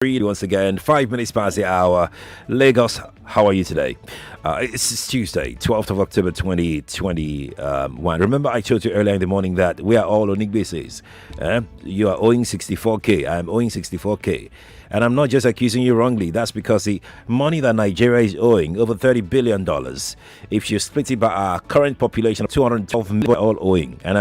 Once again, 5 minutes past the hour. Lagos, how are you today? It's Tuesday, 12th of October 2021. Remember, I told you earlier in the morning that we are all on basis. You are owing 64k. I'm owing 64k. And I'm not just accusing you wrongly. That's because the money that Nigeria is owing, over $30 billion, if you split it by our current population of 212 million, we're all owing. And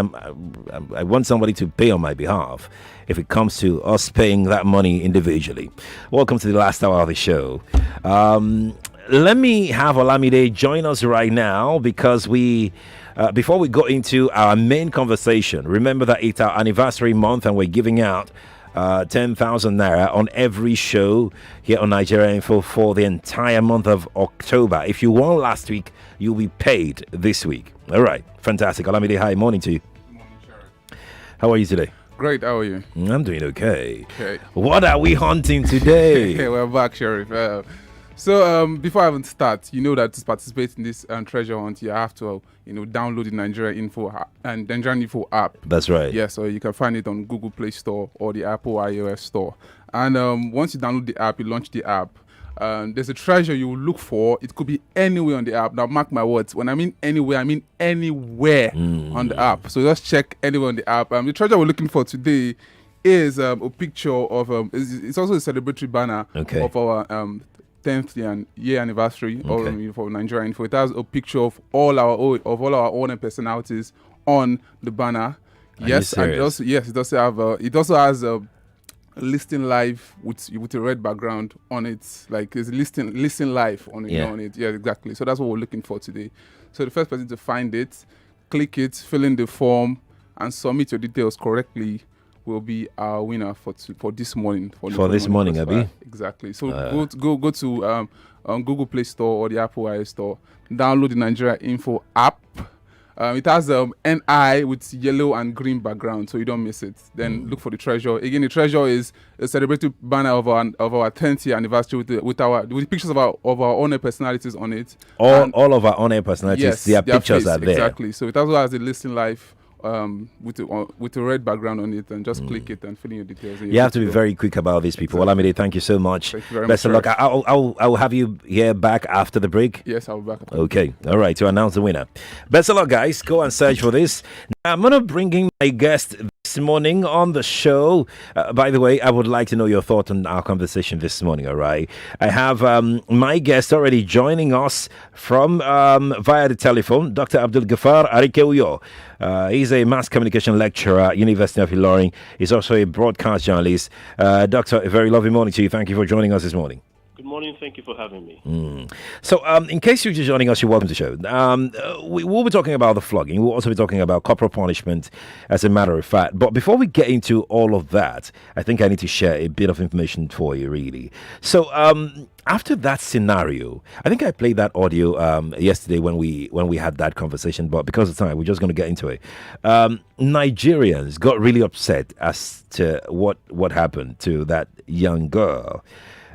I want somebody to pay on my behalf if it comes to us paying that money individually. Welcome to the last hour of the show. Let me have Olamide join us right now because before we go into our main conversation, remember that it's our anniversary month and we're giving out 10,000 naira on every show here on Nigeria Info for the entire month of October. If you won last week, you'll be paid this week. All right, fantastic. Olamide, hi, morning to you. Good morning, Sheriff. How are you today? Great, how are you? I'm doing okay. Okay. What are we hunting today? Hey, we're back, Sheriff. So before I even start, you know that to participate in this treasure hunt, you have to, download the Nigeria Info and Nigerian Info app. That's right. Yeah, so you can find it on Google Play Store or the Apple iOS Store. And once you download the app, you launch the app. There's a treasure you will look for. It could be anywhere on the app. Now, mark my words. When I mean anywhere, I mean anywhere on the app. So just check anywhere on the app. The treasure we're looking for today is a picture of. It's also a celebratory banner of our 10th year anniversary for Nigeria Info. It has a picture of all our own personalities on the banner. Yes, and it also has a listing live with a red background on it, like it's listing live on it. On it. Yeah, exactly. So that's what we're looking for today. So the first person to find it, click it, fill in the form, and submit your details correctly will be our winner for this morning. For this morning, Abby. Exactly. So go to Google Play Store or the Apple iOS Store. Download the Nigeria Info app. It has NI with yellow and green background, so you don't miss it. Then look for the treasure. Again, the treasure is a celebratory banner of our 10th year anniversary with pictures of our own personalities on it. All of our own personalities, yes, their pictures are there. Exactly. So it also has a listing live with a red background on it, and just click it and fill in your details. You have to be very quick about these people. Exactly. Olamide, thank you so much. Thank you very Best much. of luck. I'll have you here back after the break. Yes, I'll be back. Okay. All right. To announce the winner. Best of luck, guys. Go and search for this. Now, I'm going to bring in my guest this morning on the show. By the way, I would like to know your thought on our conversation this morning. All right. I have my guest already joining us from via the telephone, Dr. AbdulgaffarArikewuyo. He's a mass communication lecturer at University of Ilorin. He's also a broadcast journalist. Doctor, a very lovely morning to you. Thank you for joining us this morning. Good morning. Thank you for having me. So, in case you're just joining us, you're welcome to the show. We'll be talking about the flogging. We'll also be talking about corporal punishment, as a matter of fact. But before we get into all of that, I think I need to share a bit of information for you, really. So, after that scenario, I think I played that audio yesterday when we had that conversation. But because of time, we're just going to get into it. Nigerians got really upset as to what happened to that young girl.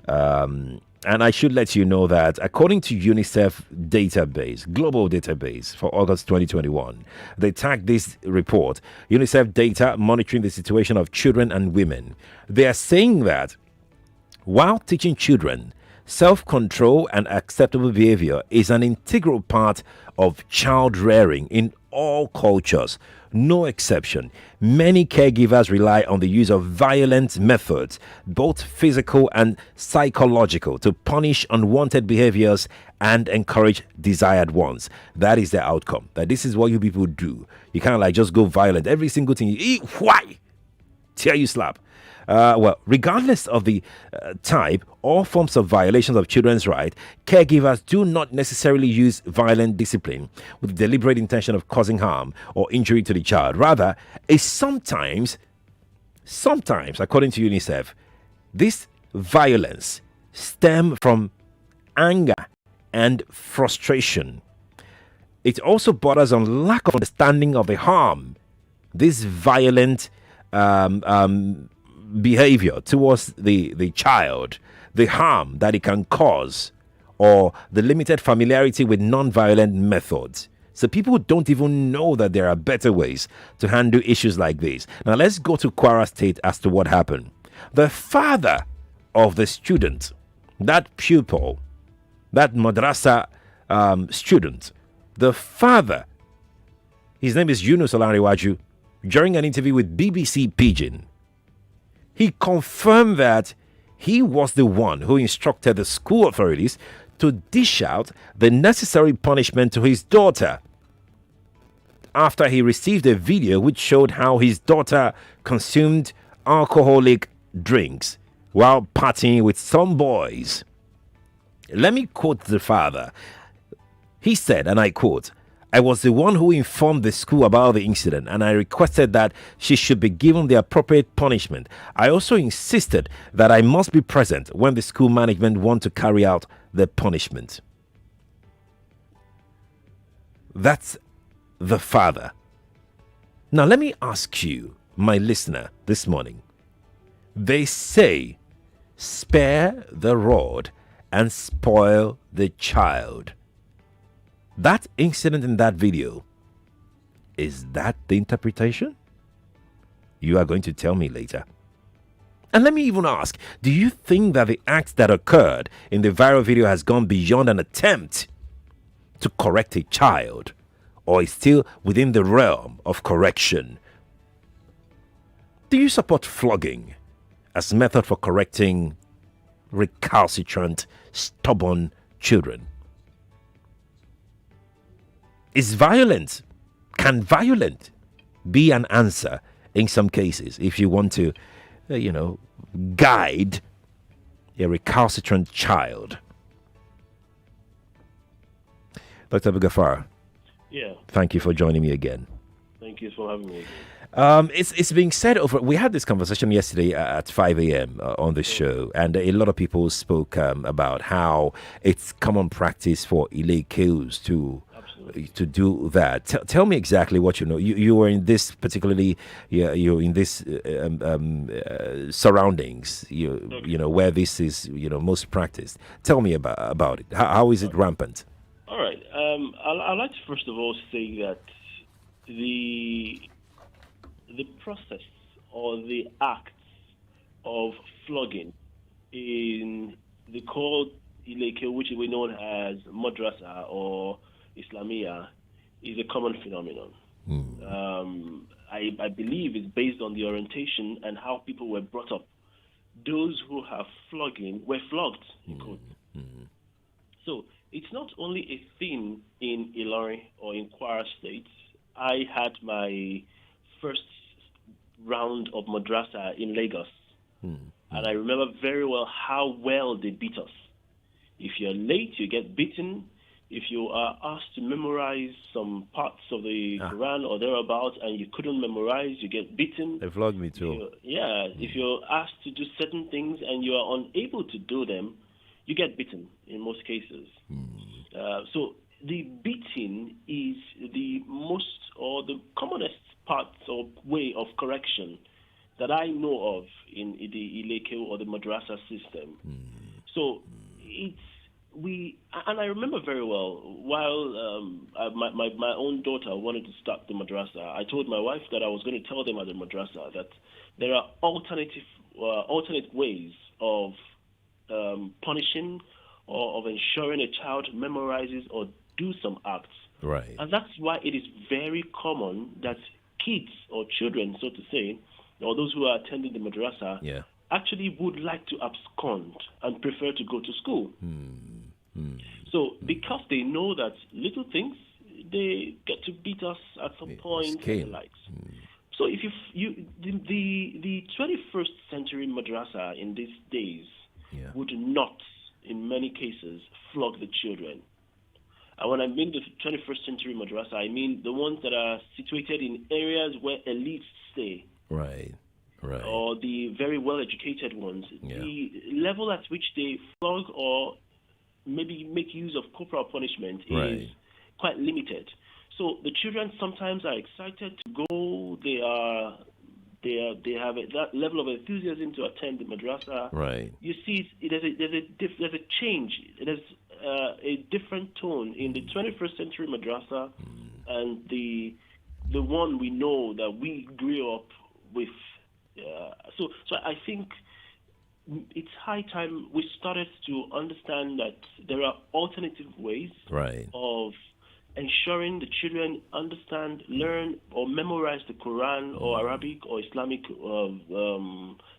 And I should let you know that according to UNICEF database, global database for August 2021, they tagged this report, UNICEF data monitoring the situation of children and women. They are saying that while teaching children self-control and acceptable behavior is an integral part of child rearing in all cultures, no exception. Many caregivers rely on the use of violent methods, both physical and psychological, to punish unwanted behaviors and encourage desired ones. That is the outcome. That this is what you people do. You kind of like just go violent. Every single thing you eat, why? Tear you slap. Well, regardless of the type or forms of violations of children's rights, caregivers do not necessarily use violent discipline with the deliberate intention of causing harm or injury to the child. Rather, it's sometimes, according to UNICEF, this violence stems from anger and frustration. It also borders on lack of understanding of the harm this violent behavior towards the child, the harm that it can cause, or the limited familiarity with non-violent methods. So people don't even know that there are better ways to handle issues like this. Now let's go to Kwara State as to what happened. The father of the student, that pupil, that madrasa student, the father, his name is Yunus Alariwaju, during an interview with BBC Pidgin, he confirmed that he was the one who instructed the school authorities to dish out the necessary punishment to his daughter after he received a video which showed how his daughter consumed alcoholic drinks while partying with some boys. Let me quote the father. He said, and I quote, "I was the one who informed the school about the incident, and I requested that she should be given the appropriate punishment. I also insisted that I must be present when the school management want to carry out the punishment." That's the father. Now, let me ask you, my listener, this morning. They say, spare the rod and spoil the child. That incident in that video, is that the interpretation? You are going to tell me later. And let me even ask, do you think that the act that occurred in the viral video has gone beyond an attempt to correct a child, or is still within the realm of correction? Do you support flogging as a method for correcting recalcitrant, stubborn children? Can violent be an answer in some cases if you want to, guide a recalcitrant child? Dr. Abdulgaffar, Yeah, thank you for joining me again. thank you for having me again. It's being said over. We had this conversation yesterday at 5 a.m. On this show, and a lot of people spoke about how it's common practice for Ilekos to do that. Tell me exactly what you know. You were in this particularly. You're in this surroundings. You know where this is. Most practiced. Tell me about it. How is it rampant? All right. I'd like to first of all say that the process or the act of flogging in the called Ileke, which we know as madrasa or Islamia, is a common phenomenon. I believe it's based on the orientation and how people were brought up. Those who have flogging were flogged. So it's not only a thing in Ilorin or in Kwara State. I had my first round of madrasa in Lagos. And I remember very well how well they beat us. If you're late, you get beaten. If you are asked to memorize some parts of the Quran or thereabouts and you couldn't memorize, you get beaten. They flogged me too. If you're asked to do certain things and you are unable to do them, you get beaten in most cases. So the beating is the most or the commonest part or way of correction that I know of in the Ileke or the madrasa system. So and I remember very well while my own daughter wanted to start the madrasa, I told my wife that I was going to tell them at the madrasa that there are alternate ways of punishing or of ensuring a child memorizes or do some acts. Right. And that's why it is very common that kids or children, so to say, or those who are attending the madrasa, actually would like to abscond and prefer to go to school. So because they know that little things, they get to beat us at some point and the likes. So if the 21st century madrasa in these days would not, in many cases, flog the children. And when I mean the 21st century madrasa, I mean the ones that are situated in areas where elites stay. Right. Or the very well-educated ones. The level at which they flog or maybe make use of corporal punishment is quite limited. So the children sometimes are excited to go. They have that level of enthusiasm to attend the madrasa. Right. You see, there's a change. There's a different tone in the 21st century madrasa and the one we know that we grew up with. So I think it's high time we started to understand that there are alternative ways of ensuring the children understand, learn, or memorize the Quran or Arabic or Islamic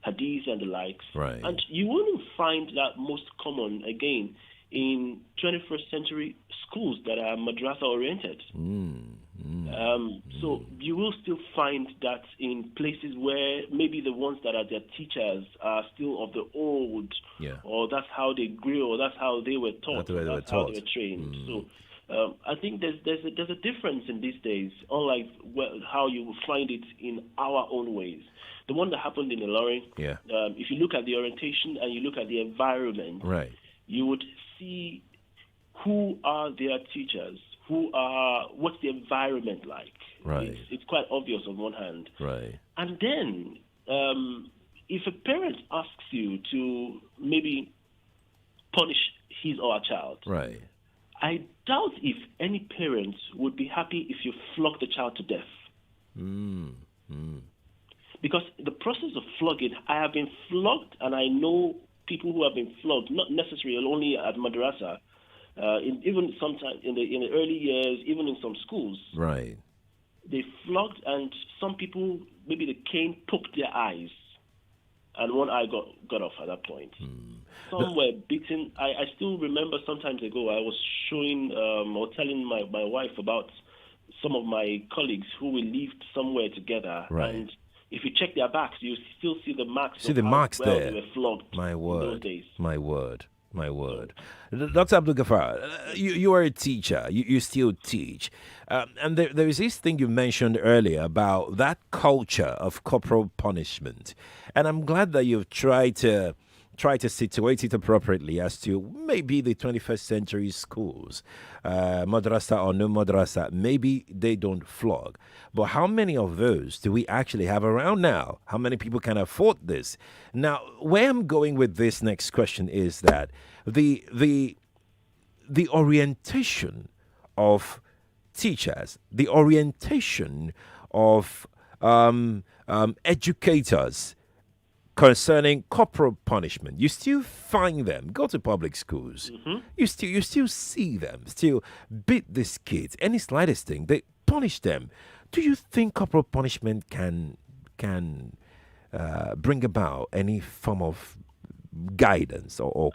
hadith and the likes. And you wouldn't find that most common, again, in 21st century schools that are madrasa-oriented. So you will still find that in places where maybe the ones that are their teachers are still of the old, or that's how they grew, or that's how they were taught, that's how they were trained. So I think there's a difference in these days, unlike how you will find it in our own ways. The one that happened in Ilorin, if you look at the orientation and you look at the environment, you would see who are their teachers, what's the environment like. It's quite obvious on one hand. And then if a parent asks you to maybe punish his or her child, I doubt if any parent would be happy if you flog the child to death. Because the process of flogging, I have been flogged, and I know people who have been flogged, not necessarily only at madrasa, even sometimes in the early years, even in some schools. They flogged, and some people, maybe the cane poked their eyes, and one eye got off at that point. Some were beaten. I still remember sometimes ago I was showing or telling my wife about some of my colleagues who we lived somewhere together. And if you check their backs, you still see the marks. See the marks there. They were flogged. My word. In those days. My word. Dr. Abdulgaffar, you are a teacher. You still teach. And there is this thing you mentioned earlier about that culture of corporal punishment. And I'm glad that you've tried to situate it appropriately as to maybe the 21st century schools, madrasa or no madrasa, maybe they don't flog. But how many of those do we actually have around now? How many people can afford this? Now, where I'm going with this next question is that the orientation of teachers, the orientation of educators concerning corporal punishment, you still find them. Go to public schools. You still see them still beat these kids. Any slightest thing, they punish them. Do you think corporal punishment can bring about any form of guidance or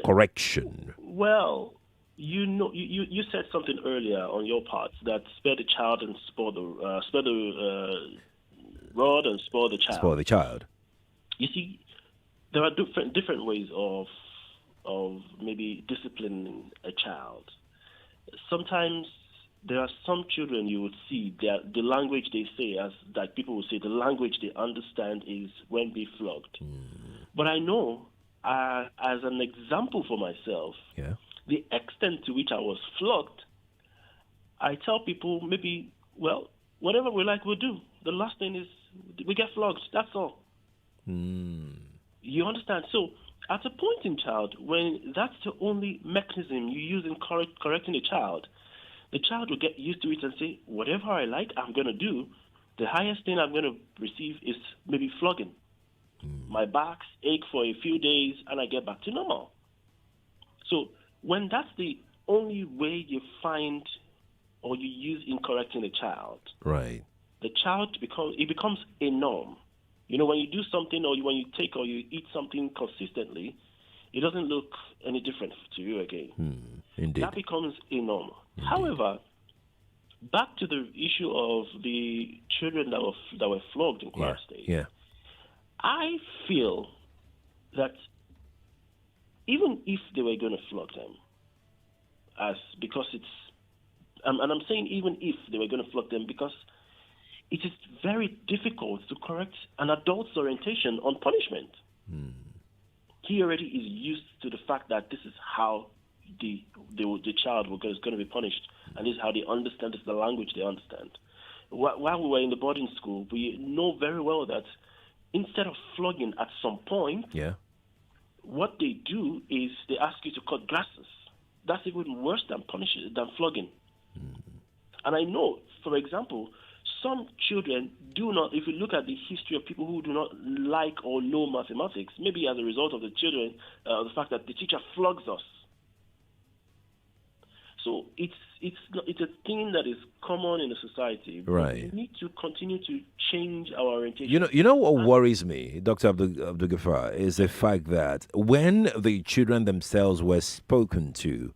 correction? Well, you said something earlier on your part that spare the child and spare the rod and spoil the child. Spoil the child. You see, there are different ways of maybe disciplining a child. Sometimes there are some children you would see that the language they say, as that people would say, the language they understand is when they flogged. But I know, as an example for myself, the extent to which I was flogged, I tell people maybe, well, whatever we like, we'll do. The last thing is we get flogged. That's all. You understand? So at a point in child, when that's the only mechanism you use in correcting a child will get used to it and say, whatever I like, I'm going to do. The highest thing I'm going to receive is maybe flogging. My backs ache for a few days and I get back to normal. So when that's the only way you find or you use in correcting a child, the child becomes a norm. You know, when you do something or when you take or you eat something consistently, it doesn't look any different to you again. Indeed. That becomes a norm. However, back to the issue of the children that were flogged in Kwara State. I feel that even if they were going to flog them, and I'm saying even if they were going to flog them, because it is very difficult to correct an adult's orientation on punishment. He already is used to the fact that this is how the child is going to be punished, and this is how they understand, this is the language they understand. While we were in the boarding school, we know very well that instead of flogging at some point, what they do is they ask you to cut grasses. That's even worse than flogging. And I know, for example, Some children do not, if you look at the history of people who do not like or know mathematics, maybe as a result of the children, the fact that the teacher flogs us. So it's a thing that is common in the society. Right. We need to continue to change our orientation. You know what worries me, Dr. Abdulgaffar, is the fact that when the children themselves were spoken to,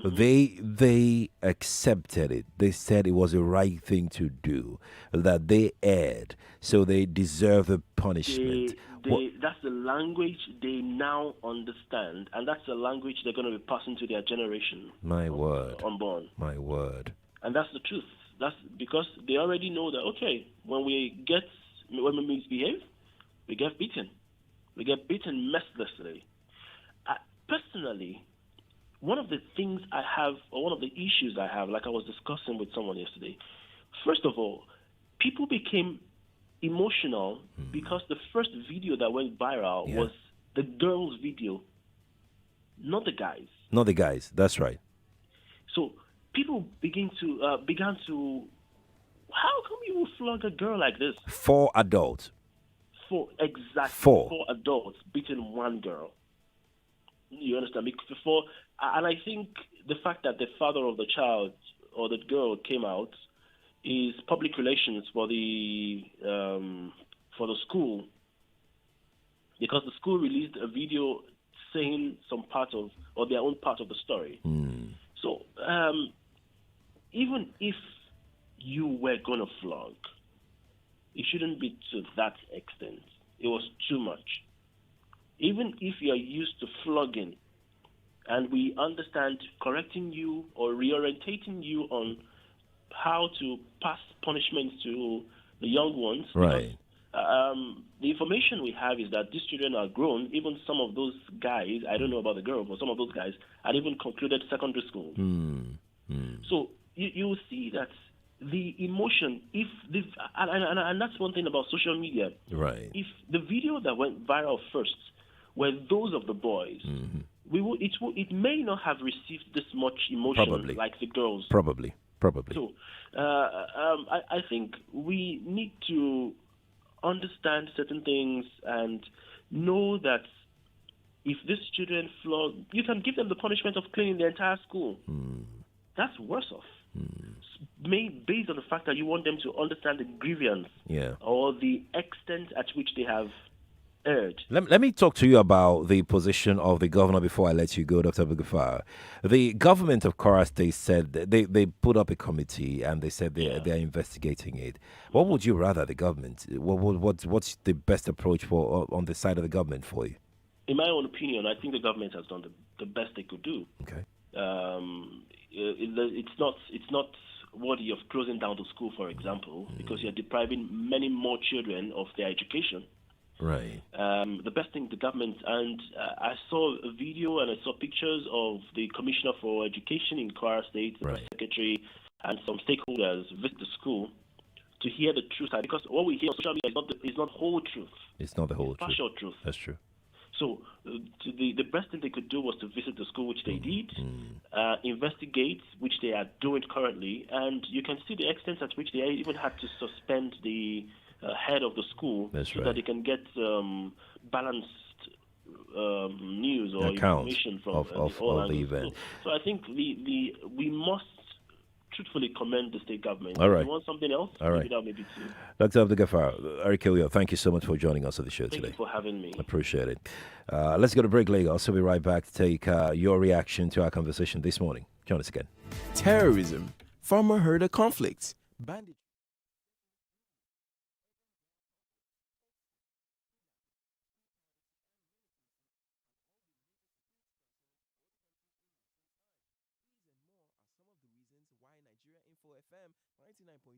they accepted it. They said it was the right thing to do, that they erred, so they deserve the punishment. That's the language they now understand, and that's the language they're going to be passing to their generation. My word. Unborn. My word. And that's the truth. That's because they already know that, okay, when we misbehave, we get beaten. We get beaten mercilessly. Personally, one of the things I have, or one of the issues I have, like I was discussing with someone yesterday, first of all, people became emotional because the first video that went viral was the girl's video, not the guys. Not the guys, that's right. So people began to, how come you will flog a girl like this? 4 adults. Four adults beating one girl. You understand? And I think the fact that the father of the child or the girl came out is public relations for the school, because the school released a video saying some part of, or their own part of the story. So even if you were going to flog, it shouldn't be to that extent. It was too much. Even if you're used to flogging, and we understand correcting you or reorientating you on how to pass punishments to the young ones. Right. Because, the information we have is that these children are grown. Even some of those guys, I don't know about the girl, but some of those guys had even concluded secondary school. So you will see that the emotion, and that's one thing about social media. Right. If the video that went viral first were those of the boys, it may not have received this much emotion like the girls. Probably. So I think we need to understand certain things and know that if these children flog, you can give them the punishment of cleaning the entire school. That's worse off. Based on the fact that you want them to understand the grievance or the extent at which they have erred. Let me talk to you about the position of the governor before I let you go, Dr. Abdulgaffar. The government of Kwara State said they put up a committee and they said they're investigating it. What would you rather, the government? What's the best approach on the side of the government for you? In my own opinion, I think the government has done the best they could do. Okay. It's not worthy of closing down the school, for example, because you're depriving many more children of their education. Right. The best thing the government, and I saw a video and I saw pictures of the Commissioner for Education in Kwara State, the Secretary, and some stakeholders visit the school to hear the truth. Because what we hear on social media is not whole truth. It's not the whole truth. Partial truth. That's true. So the best thing they could do was to visit the school, which they did, investigate, which they are doing currently, and you can see the extent at which they even had to suspend the head of the school that they can get balanced news or information from all the event. So I think we must truthfully commend the state government. All right. If you want something else, maybe too. Dr. AbdulgaffarArikewuyo, thank you so much for joining us on the show today. Thank you for having me. Appreciate it. Let's go to break, Lagos. We'll be right back to take your reaction to our conversation this morning. Join us again. Terrorism, farmer-herder conflicts, bandit. FM 99.3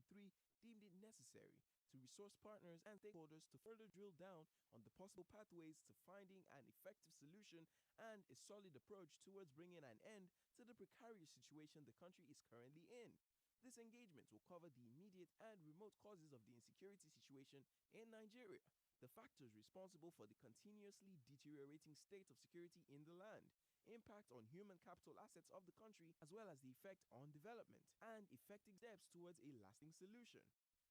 deemed it necessary to resource partners and stakeholders to further drill down on the possible pathways to finding an effective solution and a solid approach towards bringing an end to the precarious situation the country is currently in. This engagement will cover the immediate and remote causes of the insecurity situation in Nigeria, the factors responsible for the continuously deteriorating state of security in the land, impact on human capital assets of the country, as well as the effect on development, and effective steps towards a lasting solution.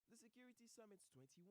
The Security Summit 21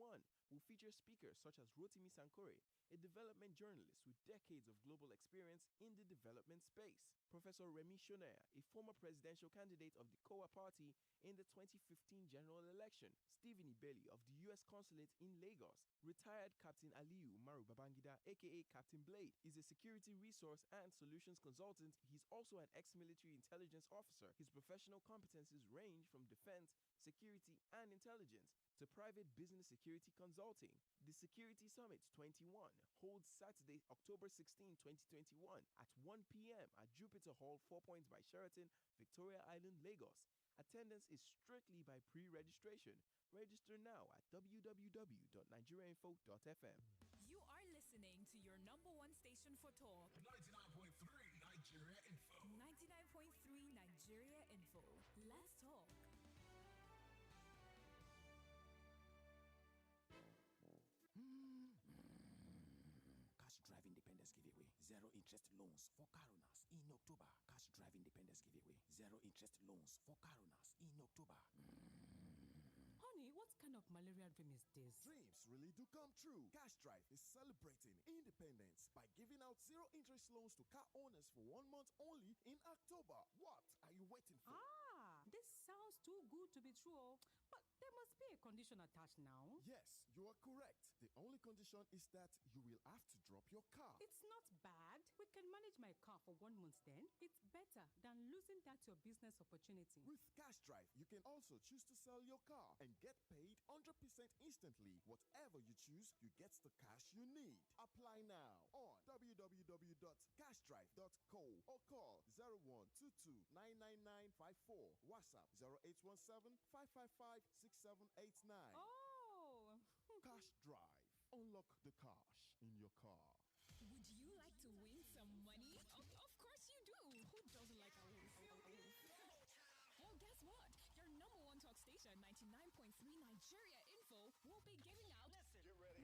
will feature speakers such as Rotimi Sankore, a development journalist with decades of global experience in the development space, Professor Remy Shonaya, a former presidential candidate of the Kowa party in the 2015 general election, Stephen Ibeli of the U.S. Consulate in Lagos, retired Captain Aliyu Maru Babangida, aka Captain Blade, is a security resource and solutions consultant. He's also an ex-military intelligence officer. His professional competencies range from defense, security, and intelligence to private business security consulting. The Security Summit 21 holds Saturday, October 16, 2021 at 1 p.m. at Jupiter Hall, 4 Points by Sheraton, Victoria Island, Lagos. Attendance is strictly by pre-registration. Register now at www.nigeriainfo.fm. You are listening to your number one station for talk. 99.3 Nigeria Info. 99.3 Nigeria Info. Let's talk. Cash Drive Independence Giveaway. Zero interest loans for car owners in October. Cash Drive Independence Giveaway. Zero interest loans for car owners in October. Honey, what kind of malaria dream is this? Dreams really do come true. Cash Drive is celebrating independence by giving out zero interest loans to car owners for 1 month only in October. What are you waiting for? This sounds too good to be true. But there must be a condition attached now. Yes, you are correct. The only condition is that you will have to drop your car. It's not bad. We can manage my car for 1 month then. It's better than losing that to your business opportunity. With Cash Drive, you can also choose to sell your car and get paid 100% instantly. Whatever you choose, you get the cash you need. Apply now on www.cashdrive.co or call 0122 99954. WhatsApp 0817 555 6789. Oh! Cash Drive. Unlock the cash in your car. Would you like to win some money? Of course you do. Who doesn't like a win? Well, guess what? Your number one talk station, 99.3 Nigeria Info, will be giving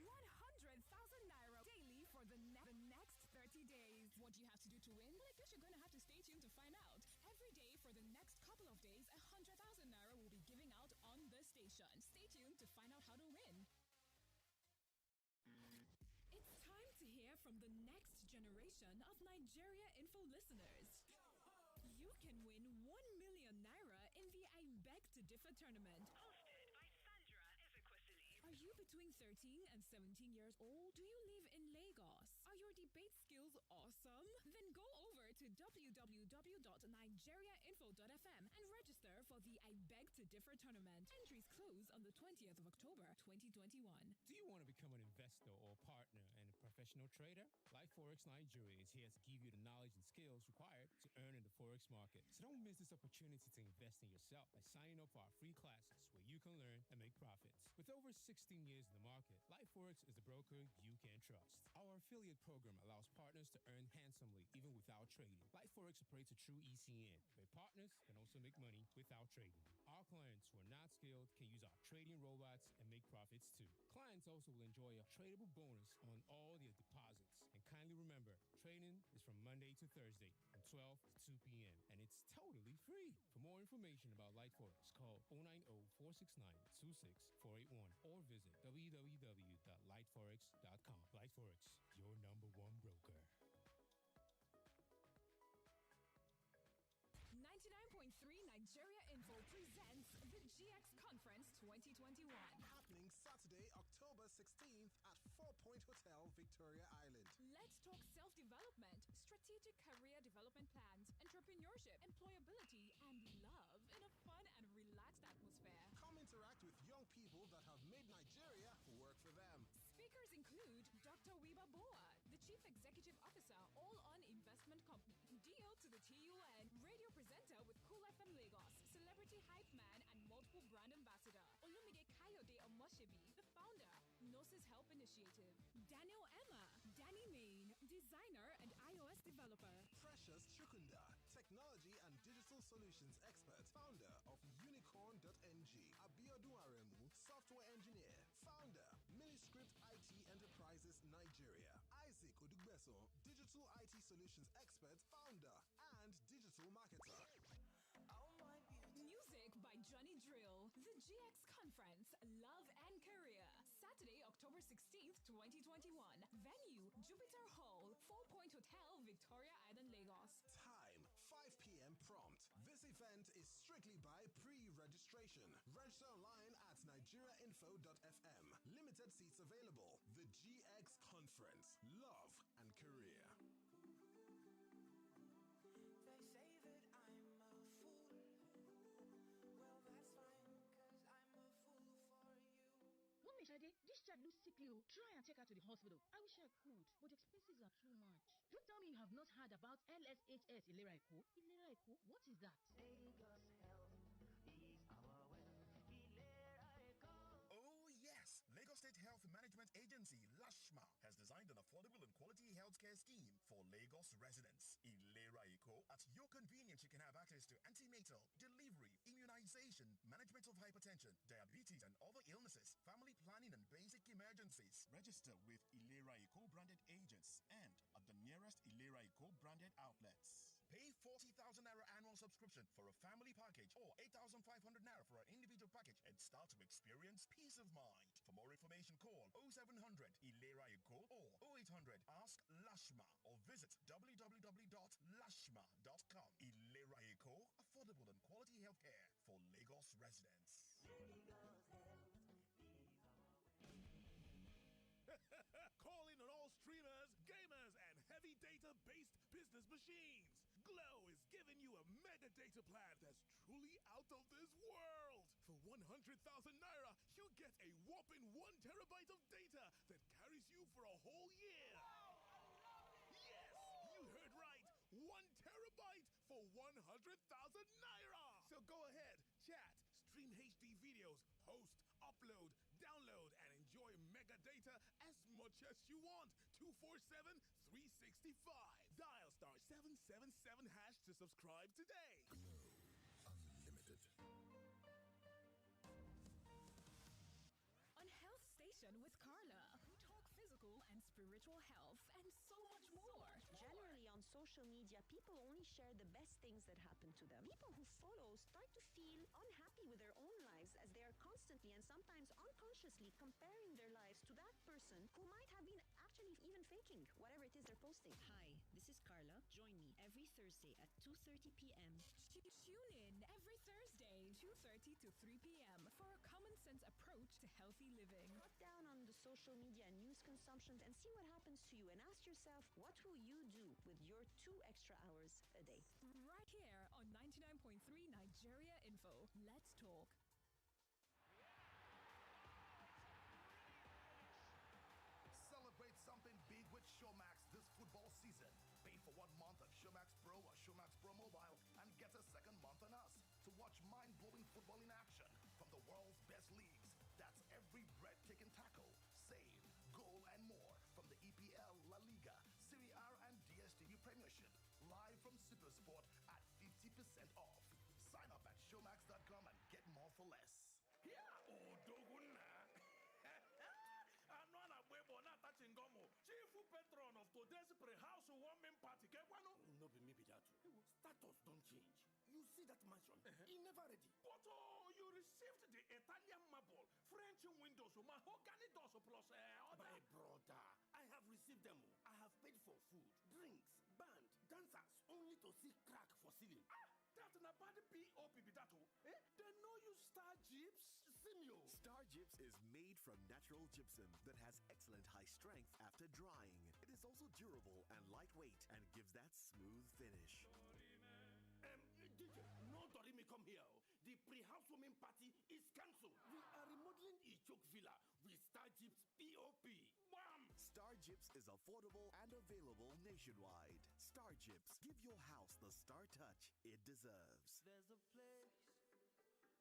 out 100,000 naira daily for the next 30 days. What do you have to do to win? Well, I guess you're going to have to stay tuned to find out. Every day for the next couple of days, 100,000 naira will be giving out on the station. Stay tuned to find out how to win. It's time to hear from the next generation of Nigeria Info listeners. You can win 1 million naira in the I Beg to Differ tournament. Hosted by Sandra Ezekwesili. Are you between 13 and 17 years old? Do you live in Lagos? Are your debate skills awesome? Then go over to www.nigeriainfo.fm and register for the I Beg to Differ tournament. Entries close on the 20th of October, 2021. Do you want to become an investor or partner and a professional trader? Life Forex Nigeria is here to give you the knowledge and skills required to earn in the Forex market. So don't miss this opportunity to invest in yourself by signing up for our free classes where you can learn and make profits. With over 16 years in the market, Life Forex is the broker you can trust. Our affiliate program allows partners to earn handsomely even without trading. Life Forex operates a true ECN, where partners can also make money without trading. Our clients who are not skilled can use our trading robots and make profits too. Clients also will enjoy a tradable bonus on all their deposits. And kindly remember, trading is from Monday to Thursday from 12 to 2 p.m. and it's totally free. For more information about Light Forex, call 090-469-26481 or visit www.lightforex.com. Light Forex, your number one broker. 99.3 Nigeria Info presents the GX Conference 2021. Happening Saturday, October 16th at 4 Point Hotel, Victoria Island. Let's talk self-development, strategic career development plans, entrepreneurship, employability, and love in a fun and relaxed atmosphere. Come interact with young people that have made Nigeria work for them. Speakers include Dr. Wiba Boa, the Chief Executive Officer, All On Investment Company, DO to the TUN, radio presenter with Cool FM Lagos, celebrity hype man and multiple brand ambassador, Olumide Kayode Omoshebi, the founder, Gnosis Help Initiative, Daniel Emma, Danny Main, designer and iOS developer, Precious Chukunda, technology and digital solutions expert, founder of Unicorn.ng, Abiodun Aremu, software engineer, founder, Milliscript IT Enterprises Nigeria, Isaac Odugbeso, digital IT solutions expert, founder, and digital marketer. Music by Johnny Drill. The GX Conference, live Saturday, October 16th, 2021. Venue, Jupiter Hall, 4 Point Hotel, Victoria Island, Lagos. Time, 5 p.m. prompt. This event is strictly by pre-registration. Register online at nigeriainfo.fm. Limited seats available. The GX Conference. Love and Career. They say that I'm a fool. Well, that's fine, because I'm a fool for you. Mommy Shade, this child looks sickly. Try and take her to the hospital. I wish I could, but the expenses are too much. Don't tell me you have not heard about LSHS Ilera Eko. Ilera Eko? What is that? Lagos Health is our wealth. Ilera Eko. Oh yes, Lagos State Health Management Agency, LASHMA, has designed an affordable and quality healthcare scheme for Lagos residents. In Ilera Eko, at your convenience, you can have access to antenatal, delivery, immunization, management of hypertension, diabetes and other illnesses, family planning and basic emergencies. Register with Ilera Eko branded agents and at the nearest Ilera Eko branded outlets. Pay 40,000 naira annual subscription for a family package or 8,500 naira for an individual package and start to experience peace of mind. For more information, call 0700 Ilera Eko or 0800 Ask Lashma or visit www.lashma.com. Ilera Eko, affordable and quality healthcare for Lagos residents. Lagos Health is Calling on all streamers, gamers, and heavy data-based business machines. Glow is giving you a mega data plan that's truly out of this world. For 100,000 naira, you get a whopping 1 terabyte of data that carries you for a whole year. Wow, I love it. Yes, you heard right. 1 terabyte for 100,000 naira. So go ahead, chat, stream HD videos, post, upload, download, and enjoy mega data as much as you want. 247 365. Dial star 777 hash to subscribe today. Unlimited. On Health Station with Carla, we talk physical and spiritual health and so much more. Generally, on social media, people only share the best things that happen to them. People who follow start to feel unhappy with their own lives as they are constantly and sometimes unconsciously comparing their lives to that person who might have been actually even faking whatever it is they're posting. Hi, this is Carla. Join me every Thursday at 2:30 p.m. Tune in every Thursday, 2:30 to 3 p.m. for a common sense approach to healthy living. Cut down on the social media and news consumption and see what happens to you, and ask yourself, what will you do with your 2 extra hours a day? Right here on 99.3 Nigeria Info. Let's talk. Celebrate something big with Showmax this football season. Pay for 1 month of Showmax Pro or Showmax Pro Mobile and get a second month on us to watch mind-blowing football in action from the world's best leagues. That's every breathtaking tackle, save, goal, and more from the EPL, La Liga, Serie A, and DStv Premiership. Live from Supersport at 50% off. Sign up at showmax.com and get more for less. Yeah, Anwana Webo Nata Chingomo, Chief Patron of today's pre-house warming party. No be me be that. Status don't change. You see that mansion? He never ready. But you received the Italian marble, French windows, mahogany doors plus My brother, I have received them. I have paid for food, drinks, band, dancers, only to see crack for ceiling. That's not bad POP be that. Eh? They know you Star Gyps. Simio. Star Gyps is made from natural gypsum that has excellent high strength after drying. It is also durable and lightweight and gives that smooth finish. DJ, no Dorimi come here. The pre-housewarming party is cancelled. We are remodeling Ichok Villa with Star Gyps POP. Bam! Star Gyps is affordable and available nationwide. Star Gyps, give your house the star touch it deserves. There's a place,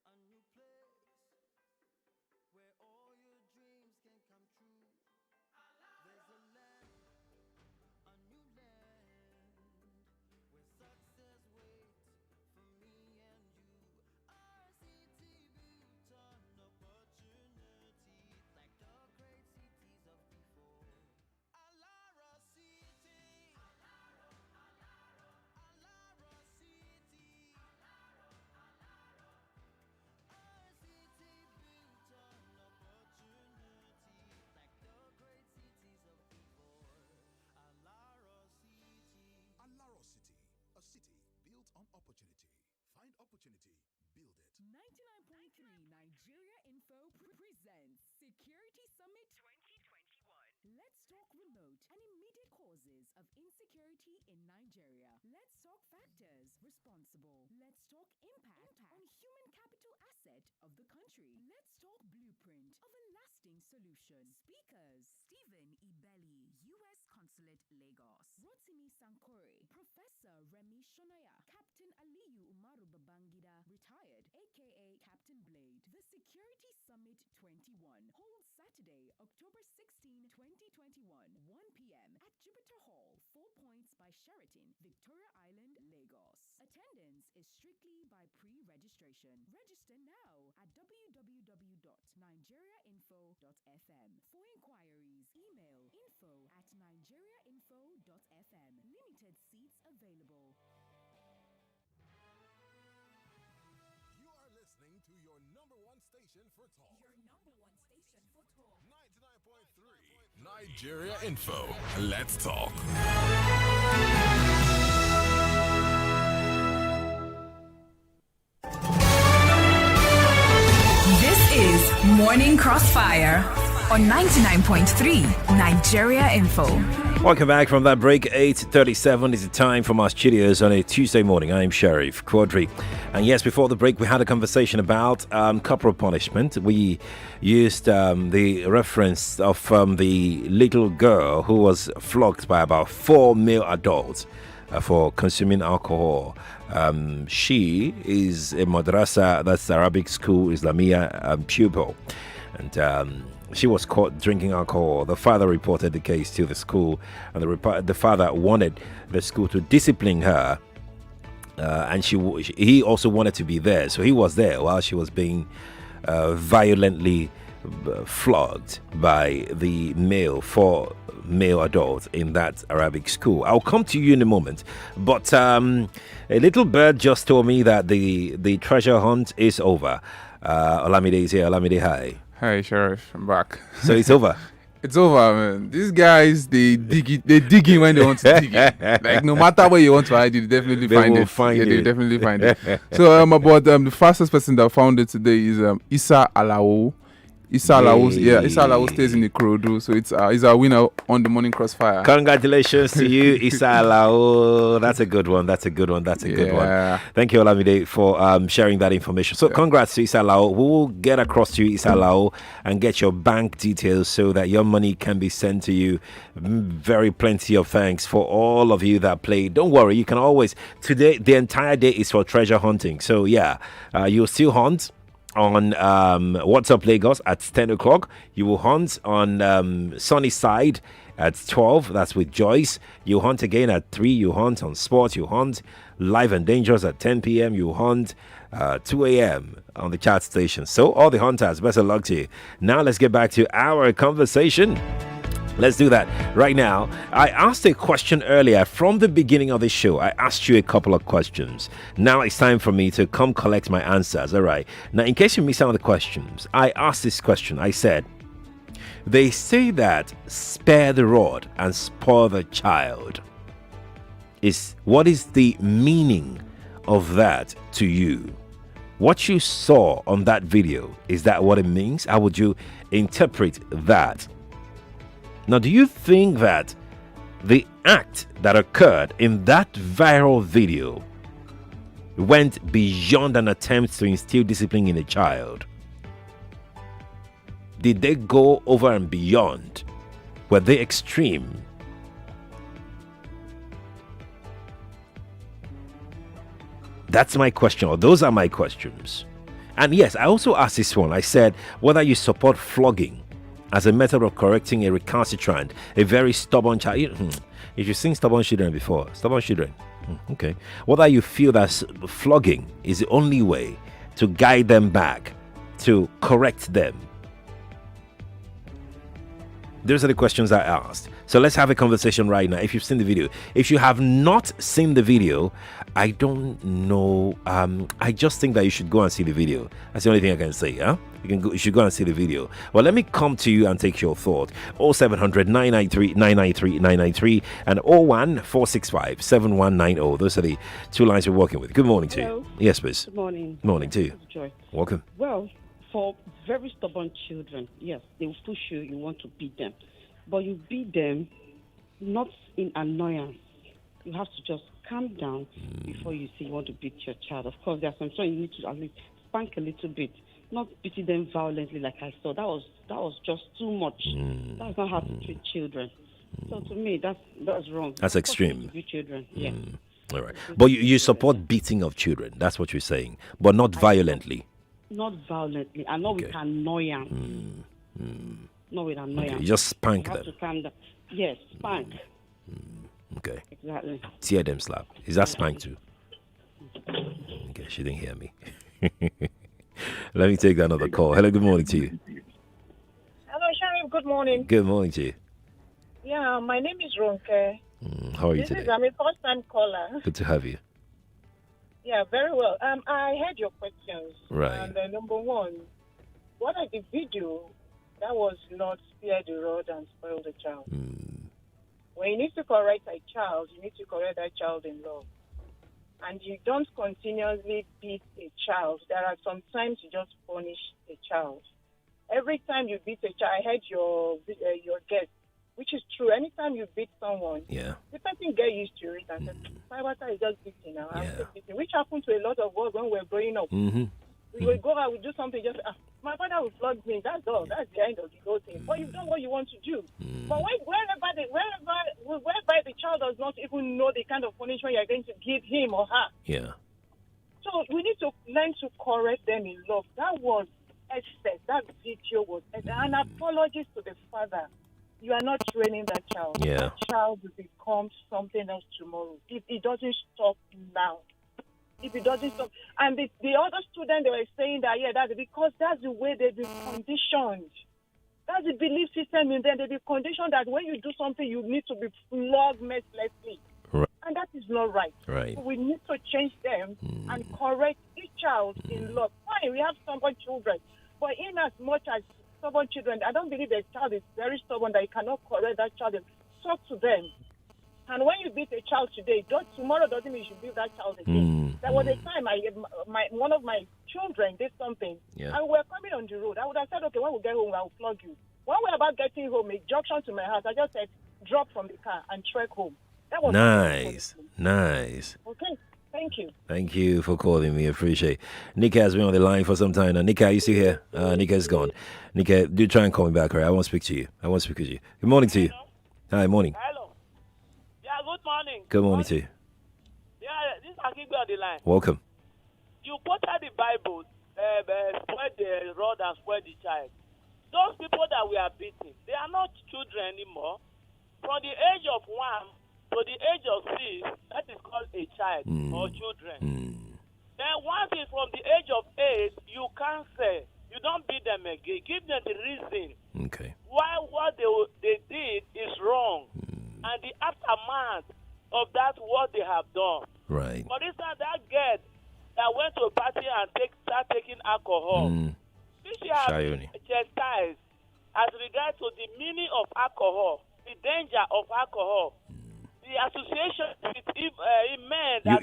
a new place, where all your dreams can come true. There's a land, a new land, where success waits for me and you. Our city built on opportunity, like the great cities of before. Alara City, Alaro, Alara City, Alaro. Our city built on opportunity. City, built on opportunity. Find opportunity, build it. 99.3 Nigeria Info presents Security Summit 2021. Let's talk remote and immediate causes of insecurity in Nigeria. Let's talk factors responsible. Let's talk impact on human capital asset of the country. Let's talk blueprint of a lasting solution. Speakers: Stephen Ibeli, U.S. Consulate, Lagos; Rotimi Sankore, Professor Remy Shonaya, Captain Aliyu Umaru Babangida, retired, aka Captain Blade. The Security Summit 21 holds Saturday, October 16, 2021, 1 p.m. at Jupiter Hall, 4 Points by Sheraton, Victoria Island, Lagos. Attendance is strictly by pre-registration. Register now at www.nigeriainfo.fm. For inquiries, email info@nigeriainfo.fm. Limited seats available. You are listening to your number one station for talk. Your number one station for talk. 99.3 Nigeria Info. Let's talk. This is Morning Crossfire on 99.3 Nigeria Info. Welcome back from that break. 8:37 is the time from our studios on a Tuesday morning. I'm Sheriff Quadry. And yes, before the break, we had a conversation about corporal punishment. We used the reference of the little girl who was flogged by about 4 male adults for consuming alcohol. She is a madrasa, that's Arabic school, Islamia pupil. And she was caught drinking alcohol. The father reported the case to the school, and the father wanted the school to discipline her. And he also wanted to be there. So he was there while she was being violently flogged by the four male adults in that Arabic school. I'll come to you in a moment. But a little bird just told me that the treasure hunt is over. Olamide is here. Olamide, hi. Hi, Sheriff. I'm back. So it's over. It's over, man. These guys, they dig in when they want to dig in. Like, no matter where you want to hide it, they definitely find it. They definitely find it. So, about the fastest person that found it today is Issa Alao. Issa Alao stays in the Ikorodu, so it's a winner on the Morning Crossfire. Congratulations to you, Issa Alao. That's a good one. That's a good one. Thank you, Olamide, for sharing that information. So, congrats to Issa Alao. We will get across to you, Issa Alao, and get your bank details so that your money can be sent to you. Very plenty of thanks for all of you that played. Don't worry, you can always. Today, the entire day is for treasure hunting. So, yeah, you'll still hunt on What's Up Lagos at 10 o'clock. You will hunt on Sunny Side at 12. That's with Joyce. You hunt again at 3. You hunt on Sport. You hunt Live and Dangerous at 10 p.m. You hunt 2 a.m. on the chat station. So all the hunters, best of luck to you. Now let's get back to our conversation. Let's do that right now. I asked a question earlier from the beginning of the show. I asked you a couple of questions. Now it's time for me to come collect my answers. All right. Now, in case you missed some of the questions, I asked this question. I said, they say that spare the rod and spoil the child. What is the meaning of that to you? What you saw on that video, is that what it means? How would you interpret that? Now, do you think that the act that occurred in that viral video went beyond an attempt to instill discipline in a child? Did they go over and beyond? Were they extreme? That's my question, or those are my questions. And yes, I also asked this one. I said whether you support flogging as a method of correcting a recalcitrant, a very stubborn child. If you've seen stubborn children before, okay. Whether you feel that flogging is the only way to guide them back, to correct them. Those are the questions I asked. So let's have a conversation right now. If you've seen the video, if you have not seen the video, I don't know. I just think that you should go and see the video. That's the only thing I can say. Huh? You should go and see the video. Well, let me come to you and take your thought. 0700 993 993 993 and 01 465 7190. Those are the two lines we're working with. Good morning to you. Yes, please. Good morning. Morning to you. Joy. Welcome. Well, for very stubborn children, yes, they will push you. You want to beat them, but you beat them not in annoyance. You have to just calm down before you say you want to beat your child. Of course, there are some you need to at least spank a little bit, not beating them violently like I saw. That was just too much. That's not how to treat children. So to me, that's wrong. That's extreme. Beat children, yeah. All right, but you support beating of children. That's what you're saying, but not violently. Not violently, and not with annoyance. Not with annoyance. Okay, you just spank you have them. To calm down. Yes, spank. Okay. Exactly. Tear them slap. Is that spank too? Okay, she didn't hear me. Let me take another call. Hello, good morning to you. Hello, Sheriff. Good morning. Good morning to you. Yeah, my name is Ronke. How are you today? I'm a first-time caller. Good to have you. Yeah, very well. I heard your questions. Right. And number one, what are the video that was not spare the rod and spoil the child? When you need to correct a child, you need to correct that child in love. And you don't continuously beat a child. There are some times you just punish a child. Every time you beat a child, I heard your guest, which is true. Anytime you beat someone, the person get used to it and says, my daughter is just beating now. I'm just beating, which happened to a lot of us when we were growing up. We will go out, we do something, just my father will flog me. That's all. That's the end of the whole thing. But you've done what you want to do. But whereby the child does not even know the kind of punishment you're going to give him or her. Yeah. So we need to learn to correct them in love. That was excess. That video was an apology to the father. You are not training that child. Yeah. That child will become something else tomorrow if it doesn't stop now. If it doesn't stop. And the other student, they were saying that, that's because that's the way they've been conditioned. That's the belief system in them. They've been conditioned that when you do something, you need to be flogged mercilessly. Right. And that is not right. Right. So we need to change them and correct each child in love. Fine, we have stubborn children. But in as much as stubborn children, I don't believe a child is very stubborn that you cannot correct that child and talk to them. And when you beat a child today, tomorrow doesn't mean you should beat that child again. There was a time one of my children did something, and we were coming on the road. I would have said, okay, when we get home, I will flog you. When we were about getting home, a junction to my house, I just said, drop from the car and trek home. That was nice. Okay, thank you. Thank you for calling me. Appreciate it. Nika has been on the line for some time now. Nika, are you still here? Nika is gone. Nika, do try and call me back, all right? I want to speak to you. Good morning to you. Hi, morning. Hello. Yeah, good morning. Good morning to you. Yeah, this is Akigbe on the line. Welcome. You quoted the Bible, spoil the rod and spoil the child. Those people that we are beating, they are not children anymore. From the age of 1 to the age of 6, that is called a child or children. Then once it's from the age of 8, you can't say. You don't beat them again. Give them the reason why what they did is wrong. And the aftermath of that, what they have done. Right. For instance, that girl that went to a party and start taking alcohol. This year has been chastised as regards to the meaning of alcohol, the danger of alcohol, the association with men that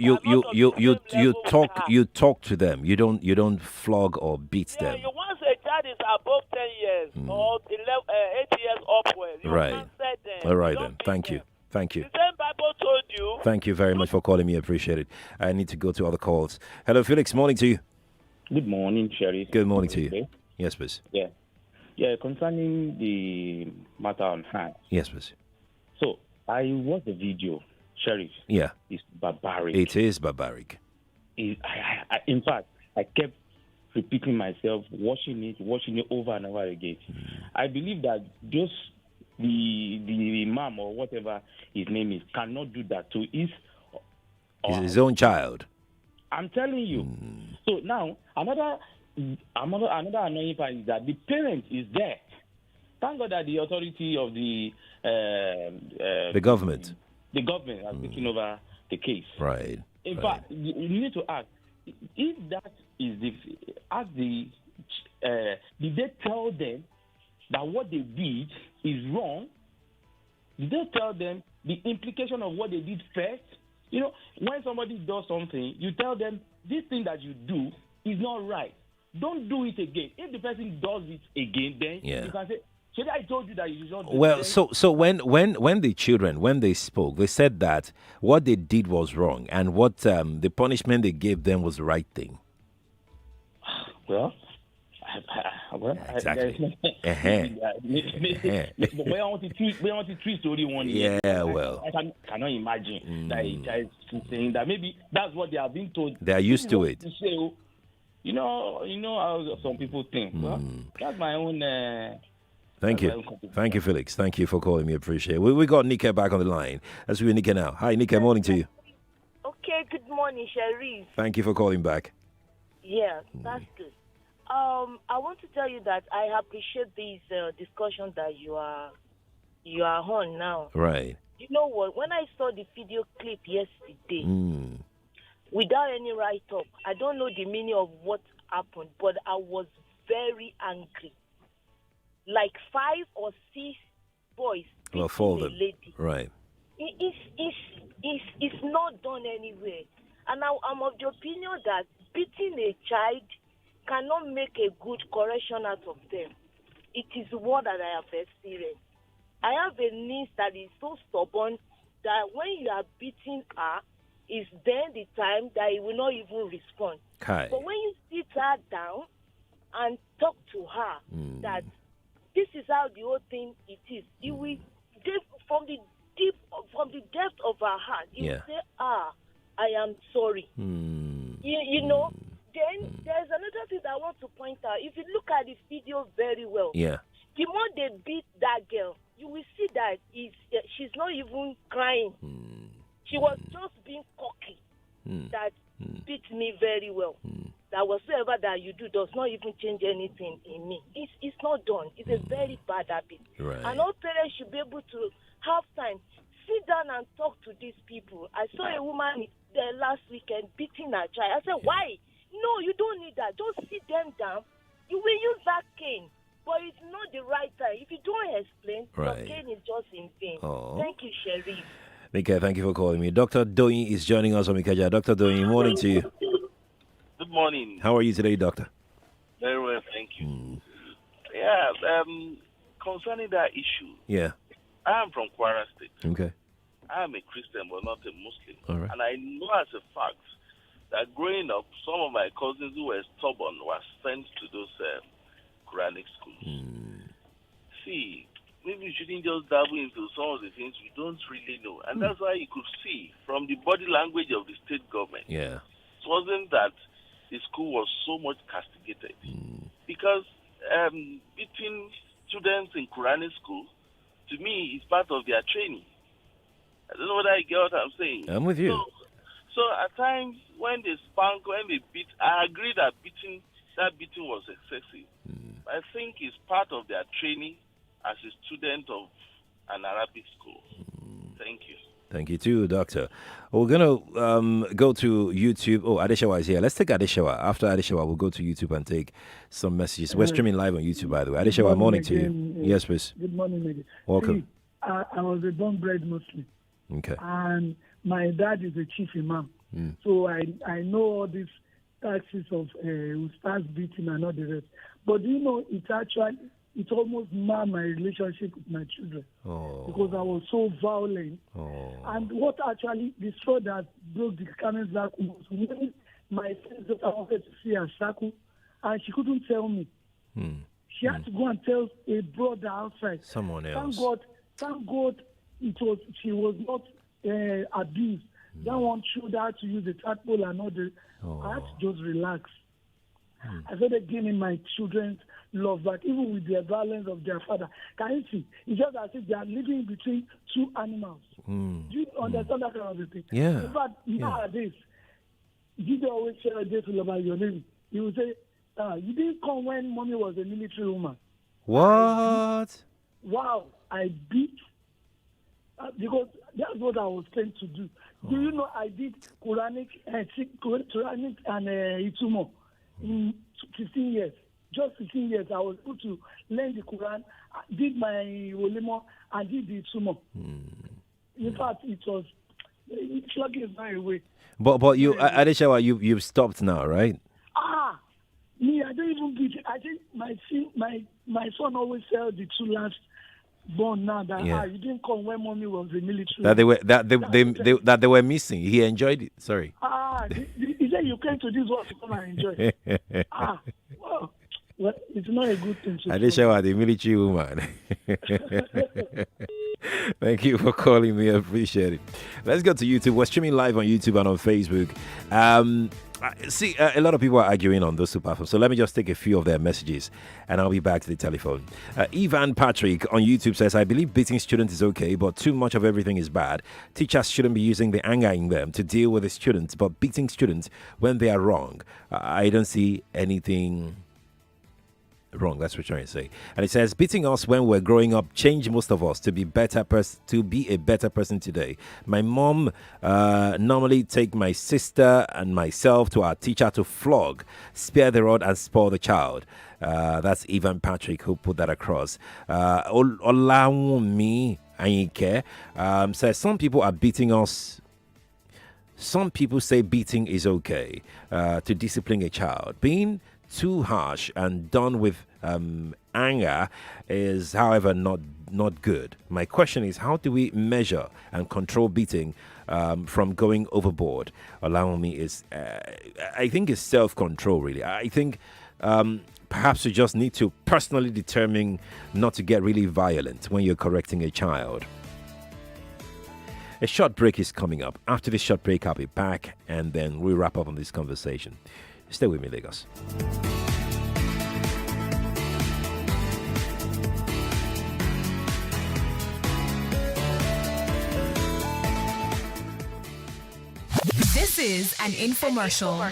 you talk to them. You don't flog or beat them. You once a child is above 10 years or 8 years upwards. You Right. can't set them. All right then. Thank you. The same Bible told you. Thank you very much for calling me. Appreciate it. I need to go to other calls. Hello, Felix. Morning to you. Good morning, Sheriff. Good morning to you. Yes, please. Yeah, concerning the matter on hand. Yes, please. So, I watched the video, Sheriff. Yeah. It's barbaric. It is barbaric. In fact, I kept repeating myself, watching it over and over again. I believe that just the imam or whatever his name is cannot do that to his own child. I'm telling you. So now another annoying part is that the parent is there. Thank God that the authority of the government. The government has taken over the case. Right. In fact, you need to ask if that is did they tell them that what they did is wrong? Did they tell them the implication of what they did first? You know, when somebody does something, you tell them this thing that you do is not right. Don't do it again. If the person does it again, then you can say, "So I told you that you should not do it." Well, so when the children, when they spoke, they said that what they did was wrong and what the punishment they gave them was the right thing. Well, exactly. But we want to treat story one. Yeah, well, I cannot imagine that a child is saying that. Maybe that's what they are being told. They are used to it. To say, you know how some people think. Well, that's my own. Thank you, Felix. Thank you for calling me. Appreciate it. We got Nika back on the line. Let's do Nika now. Hi, Nika. Morning to you. Okay. Good morning, Sheriff. Thank you for calling back. Yeah, that's good. I want to tell you that I appreciate this discussion that you are on now. Right. You know what? When I saw the video clip yesterday, without any write-up, I don't know the meaning of what happened, but I was very angry. Like 5 or 6 boys beating for a them. lady. Right. It's not done anywhere. And I'm of the opinion that beating a child cannot make a good correction out of them. It is what that I have experienced. I have a niece that is so stubborn that when you are beating her, is then the time that he will not even respond. Okay. But when you sit her down and talk to her that this is how the whole thing it is, it will from the depth of her heart, you will say, I am sorry. You know. Then there's another thing that I want to point out. If you look at the video very well, the more they beat that girl, you will see that she's not even crying. She was just being cocky. That beat me very well. That whatsoever that you do does not even change anything in me. It's not done. It's a very bad habit. Right. And all parents should be able to have time, sit down and talk to these people. I saw a woman there last weekend beating her child. I said, why? No, you don't need that. Just sit them down. You will use that cane, but it's not the right time. If you don't explain, your cane is just in vain. Thank you, Sheriff. Nika, thank you for calling me. Dr. Doyin is joining us on Mikaja. Dr. Doyin, morning to you. Good morning. How are you today, doctor? Very well, thank you. Yeah, concerning that issue, I am from Kwara State. Okay. I am a Christian, but not a Muslim. All right. And I know as a fact that growing up, some of my cousins who were stubborn were sent to those Quranic schools. See, maybe we shouldn't just dabble into some of the things we don't really know. And that's why you could see from the body language of the state government. Yeah. It wasn't that the school was so much castigated. Because beating students in Quranic school, to me, is part of their training. I don't know whether you get what I'm saying. I'm with you. So at times, when they spank, when they beat, I agree that beating was excessive. I think it's part of their training as a student of an Arabic school. Thank you. Thank you too, doctor. We're going to go to YouTube. Oh, Adeshawa is here. Let's take Adeshawa. After Adeshawa, we'll go to YouTube and take some messages. We're streaming live on YouTube, by the way. Adeshawa, morning to you. Yes, please. Good morning, Megan. Welcome. See, I was a born-bred Muslim. Okay. And my dad is a chief imam. So I know all these taxes of who starts beating and all the rest. But you know, it almost marred my relationship with my children because I was so violent. And what actually the straw that broke the camel's back was when my friends that I wanted to see her shackle, and she couldn't tell me. She had to go and tell a brother outside. Someone else. Thank God, she was not abused. That one showed her to use the tadpole and all the. I had to just relax. I started gaining my children's love back, even with the violence of their father. Can you see? It's just as if they are living between two animals. Do you understand that kind of thing? Yeah. In fact, nowadays, did they always say this about your name? He will say, you didn't come when mommy was a military woman. What? wow, I beat because that's what I was trained to do. Do you know I did Quranic and Itumo in 15 years? Just 15 years, I was able to learn the Quran, did my Olimo, and did the Itumo. In fact, it's lucky it's not away. But you, Adeshawa, you've stopped now, right? Me, I don't even beat it. I think my son always tell the two last born now that you didn't come when mommy was in military. That they were missing. He enjoyed it. Sorry. He said you came to this world to come and enjoy. Well, it's not a good thing to do. Adeshawa, the military woman. Thank you for calling me. I appreciate it. Let's go to YouTube. We're streaming live on YouTube and on Facebook. See, a lot of people are arguing on those two platforms, so let me just take a few of their messages and I'll be back to the telephone. Ivan Patrick on YouTube says, I believe beating students is okay, but too much of everything is bad. Teachers shouldn't be using the anger in them to deal with the students, but beating students when they are wrong. I don't see anything wrong. That's what you're trying to say. And it says, beating us when we're growing up changed most of us to be to be a better person today. My mom normally take my sister and myself to our teacher to flog, spare the rod and spoil the child. That's Ivan Patrick who put that across. Olawumi Ayike says, some people are beating us. Some people say beating is okay to discipline a child. Being too harsh and done with anger is, however, not good. My question is, how do we measure and control beating from going overboard? Allow me is, I think it's self-control, really. I think perhaps you just need to personally determine not to get really violent when you're correcting a child. A short break is coming up. After this short break, I'll be back and then we'll wrap up on this conversation. Stay with me, Lagos. This is an infomercial.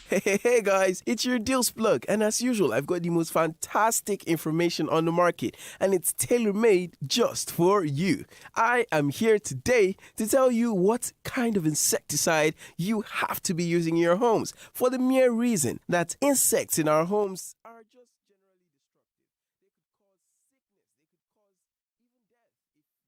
Hey guys, it's your Deals Plug, and as usual, I've got the most fantastic information on the market, and it's tailor-made just for you. I am here today to tell you what kind of insecticide you have to be using in your homes, for the mere reason that insects in our homes are just generally destructive. They could cause sickness, they could cause even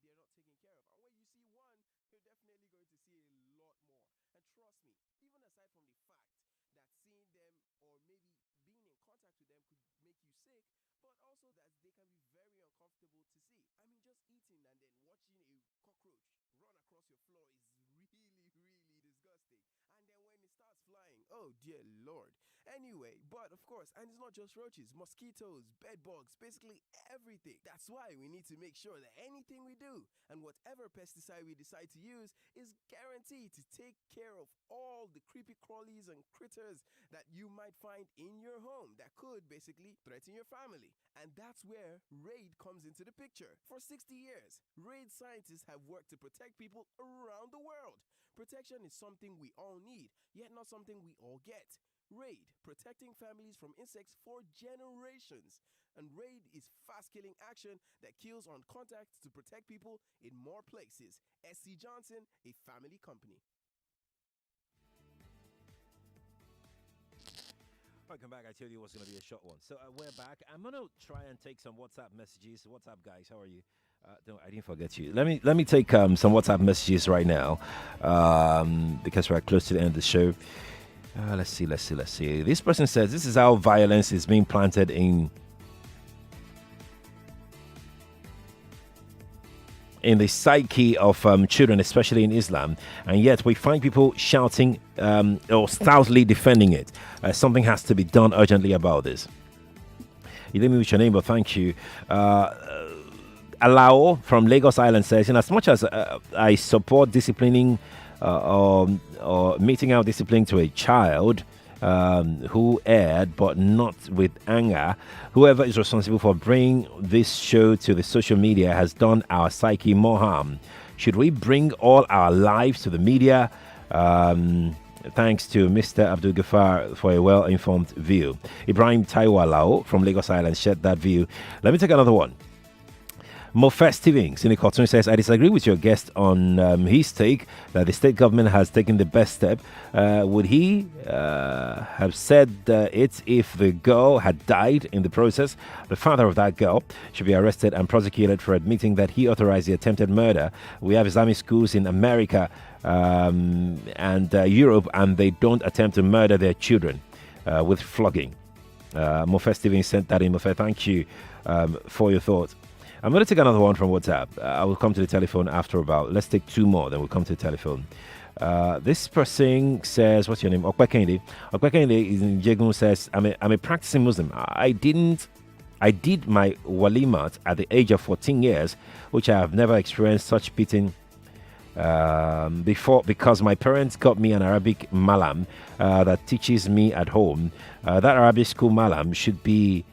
death if they're not taken care of. And when you see one, you're definitely going to see a lot more. And trust me, even aside from the fact that seeing them or maybe being in contact with them could make you sick, but also that they can be very uncomfortable to see. I mean, just eating and then watching a cockroach run across your floor is really disgusting. And then when it starts flying, oh dear Lord. Anyway, but of course, and it's not just roaches, mosquitoes, bed bugs, basically everything. That's why we need to make sure that anything we do and whatever pesticide we decide to use is guaranteed to take care of all the creepy crawlies and critters that you might find in your home that could basically threaten your family. And that's where RAID comes into the picture. For 60 years, RAID scientists have worked to protect people around the world. Protection is something we all need, yet not something we all get. RAID, protecting families from insects for generations. And RAID is fast-killing action that kills on contact to protect people in more places. SC Johnson, a family company. Welcome back. I told you it was going to be a short one. So we're back. I'm going to try and take some WhatsApp messages. What's up, guys? How are you? No, I didn't forget you. Let me take some WhatsApp messages right now because we're close to the end of the show. Let's see. This person says this is how violence is being planted in the psyche of children, especially in Islam, and yet we find people shouting or stoutly defending it. Something has to be done urgently about this. You didn't use your name, but thank you. Alao from Lagos Island says, in as much as I support disciplining or meting out discipline to a child who erred, but not with anger, whoever is responsible for bringing this show to the social media has done our psyche more harm. Should we bring all our lives to the media? Thanks to Mr. Abdul Ghaffar for a well-informed view. Ibrahim Taiwalao from Lagos Island shared that view. Let me take another one. Mofet Stevens in the cartoon says, I disagree with your guest on his take that the state government has taken the best step. Would he have said it if the girl had died in the process? The father of that girl should be arrested and prosecuted for admitting that he authorized the attempted murder. We have Islamic schools in America and Europe, and they don't attempt to murder their children with flogging. Mofet Stevens sent that in. Mofet, thank you for your thoughts. I'm going to take another one from WhatsApp. I will come to the telephone after about. Let's take two more, then we'll come to the telephone. This person says, what's your name? Okwekende. Okwekende in Jegun says, I'm a practicing Muslim. I did my walimat at the age of 14 years, which I have never experienced such beating before, because my parents got me an Arabic malam that teaches me at home. That Arabic school malam should be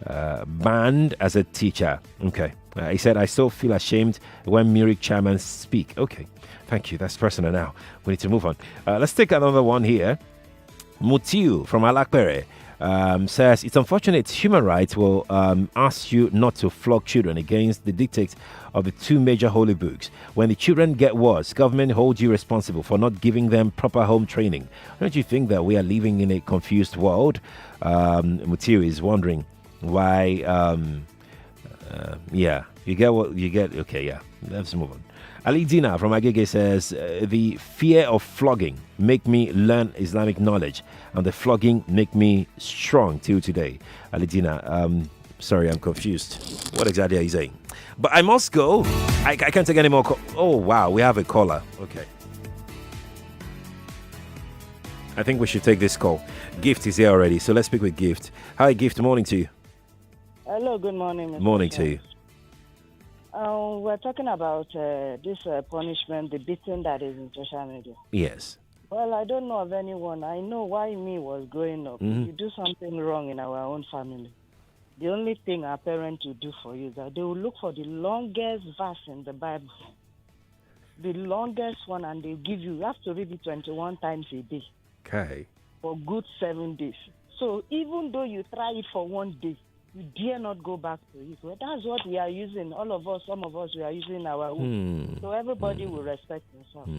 banned as a teacher. Okay. He said, I still feel ashamed when Murik chairmen speak. Okay. Thank you. That's personal now. We need to move on. Let's take another one here. Mutiu from Alakpere says, it's unfortunate human rights will ask you not to flog children against the dictates of the two major holy books. When the children get worse, government holds you responsible for not giving them proper home training. Don't you think that we are living in a confused world? Mutiu is wondering why you get what you get. Okay, yeah, let's move on. Ali Dina from Agege says, the fear of flogging make me learn Islamic knowledge, and the flogging make me strong till today. Ali Dina, sorry, I'm confused. What exactly are you saying? But I must go. I can't take any more oh wow, we have a caller. Okay, I think we should take this call. Gift is here already, so let's speak with Gift. Hi Gift, morning to you. Hello, good morning. Mr. Morning to you. We're talking about this punishment, the beating that is in social media. Yes. Well, I don't know of anyone. I know why me was growing up. Mhm. If you do something wrong in our own family, the only thing our parents will do for you is that they will look for the longest verse in the Bible, the longest one, and they'll give you. You have to read it 21 times a day Okay. for good 7 days. So even though you try it for 1 day, you dare not go back to it. Well, that's what we are using. All of us, some of us, we are using our own. So everybody will respect themselves.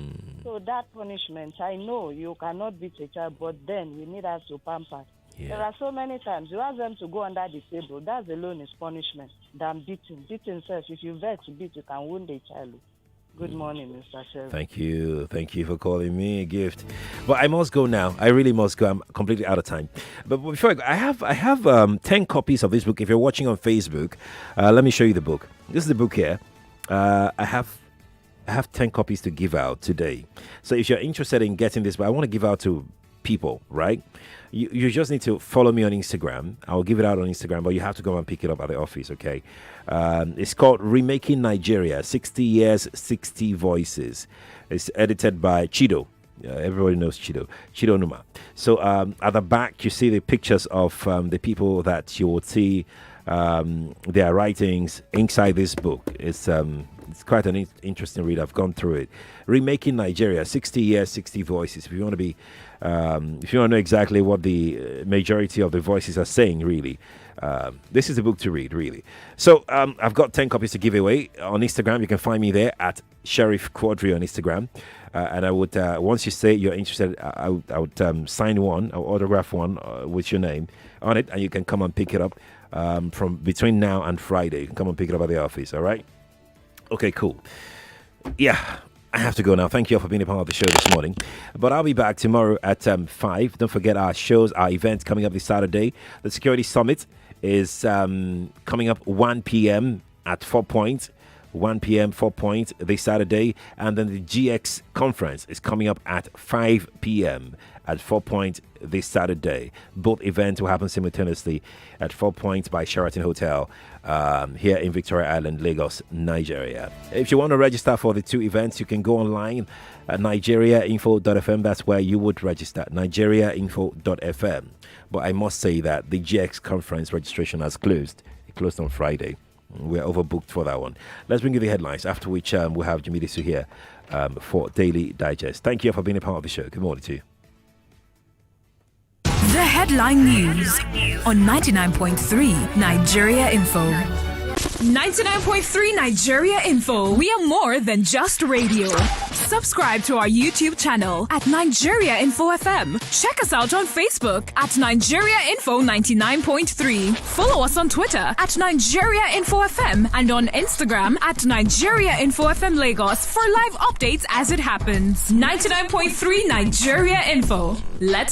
So that punishment, I know you cannot beat a child, but then we need us to pamper. There are so many times you ask them to go under the table. That alone is punishment than beating. Beating self, if you vex beat, you can wound a child. Good morning, Mr. Sheriff. Thank you for calling me a Gift. But I must go now. I really must go. I'm completely out of time. But before I go, I have 10 copies of this book. If you're watching on Facebook, let me show you the book. This is the book here. I have 10 copies to give out today. So if you're interested in getting this, but I want to give out to people, right? You just need to follow me on Instagram. I'll give it out on Instagram, but you have to go and pick it up at the office, okay? It's called Remaking Nigeria, 60 Years, 60 Voices. It's edited by Chido. Everybody knows Chido Numa. So at the back, you see the pictures of the people that you will see their writings inside this book. It's quite an interesting read. I've gone through it. Remaking Nigeria, 60 Years, 60 Voices. If you want to be if you want to know exactly what the majority of the voices are saying, really, this is the book to read, really. So I've got 10 copies to give away on Instagram. You can find me there at Sheriff Quadry on Instagram. And I would, once you say you're interested, I would sign one, or autograph one with your name on it, and you can come and pick it up from between now and Friday. You can come and pick it up at the office, all right? Okay, cool. Yeah. I have to go now. Thank you all for being a part of the show this morning. But I'll be back tomorrow at 5. Don't forget our shows, our events coming up this Saturday. The Security Summit is coming up 1 p.m. at 4 Point. 1 p.m., 4 Point this Saturday. And then the GX Conference is coming up at 5 p.m. at 4 Point this Saturday. Both events will happen simultaneously at 4 Point by Sheraton Hotel here in Victoria Island, Lagos, Nigeria. If you want to register for the two events, you can go online at nigeriainfo.fm. That's where you would register, nigeriainfo.fm. But I must say that the GX Conference registration has closed. It closed on Friday. We're overbooked for that one. Let's bring you the headlines, after which we'll have Jimmy Disu here for Daily Digest. Thank you for being a part of the show. Good morning to you. The headline news on 99.3 Nigeria Info. 99.3 Nigeria Info. We are more than just radio. Subscribe to our YouTube channel at Nigeria Info FM. Check us out on Facebook at Nigeria Info 99.3. Follow us on Twitter at Nigeria Info FM and on Instagram at Nigeria Info FM Lagos for live updates as it happens. 99.3 Nigeria Info. Let's